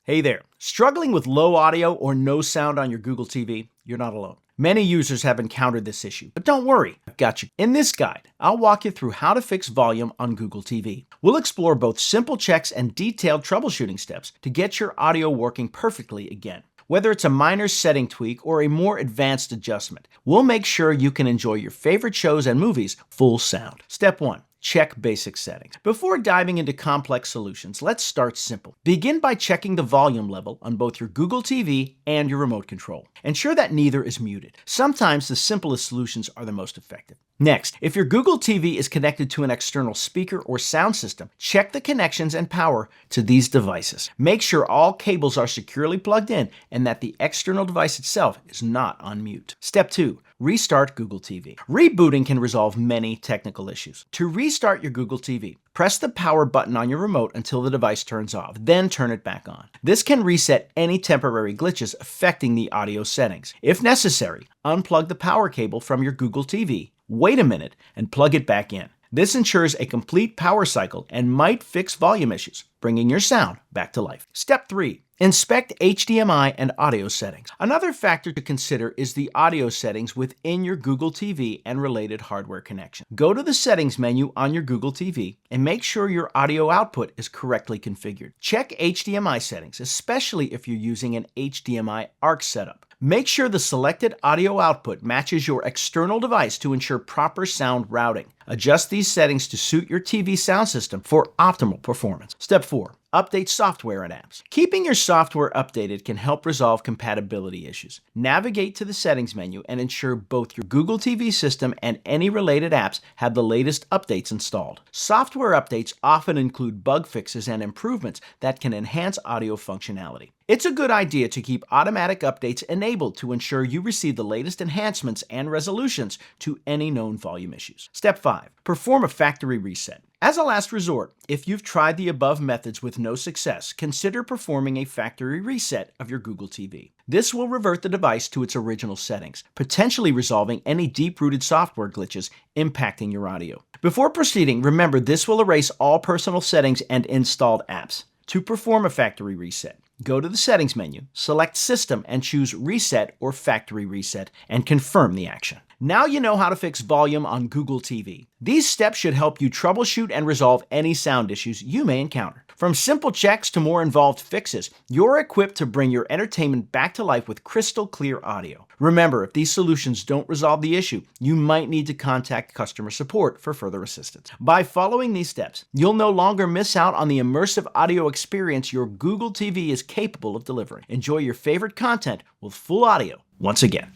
Hey there. Struggling with low audio or no sound on your Google TV? You're not alone. Many users have encountered this issue, but don't worry, I've got you. In this guide, I'll walk you through how to fix volume on Google TV. We'll explore both simple checks and detailed troubleshooting steps to get your audio working perfectly again. Whether it's a minor setting tweak or a more advanced adjustment, we'll make sure you can enjoy your favorite shows and movies full sound. Step 1. Check basic settings. Before diving into complex solutions, let's start simple. Begin by checking the volume level on both your Google TV and your remote control. Ensure that neither is muted. Sometimes the simplest solutions are the most effective. Next, if your Google TV is connected to an external speaker or sound system, check the connections and power to these devices. Make sure all cables are securely plugged in and that the external device itself is not on mute. Step 2. Restart Google TV. Rebooting can resolve many technical issues. To restart your Google TV, press the power button on your remote until the device turns off, then turn it back on. This can reset any temporary glitches affecting the audio settings. If necessary, unplug the power cable from your Google TV, wait a minute, and plug it back in. This ensures a complete power cycle and might fix volume issues, bringing your sound back to life. Step 3. Inspect HDMI and audio settings. Another factor to consider is the audio settings within your Google TV and related hardware connection. Go to the settings menu on your Google TV and make sure your audio output is correctly configured. Check HDMI settings, especially if you're using an HDMI ARC setup. Make sure the selected audio output matches your external device to ensure proper sound routing. Adjust these settings to suit your TV sound system for optimal performance. Step 4. Update software and apps. Keeping your software updated can help resolve compatibility issues. Navigate to the settings menu and ensure both your Google TV system and any related apps have the latest updates installed. Software updates often include bug fixes and improvements that can enhance audio functionality. It's a good idea to keep automatic updates enabled to ensure you receive the latest enhancements and resolutions to any known volume issues. Step 5. Perform a factory reset. As a last resort, if you've tried the above methods with no success, consider performing a factory reset of your Google TV. This will revert the device to its original settings, potentially resolving any deep-rooted software glitches impacting your audio. Before proceeding, remember this will erase all personal settings and installed apps. To perform a factory reset, go to the settings menu, select System, and choose Reset or Factory Reset, and confirm the action. Now you know how to fix volume on Google TV. These steps should help you troubleshoot and resolve any sound issues you may encounter. From simple checks to more involved fixes, you're equipped to bring your entertainment back to life with crystal clear audio. Remember, if these solutions don't resolve the issue, you might need to contact customer support for further assistance. By following these steps, you'll no longer miss out on the immersive audio experience your Google TV is capable of delivering. Enjoy your favorite content with full audio once again.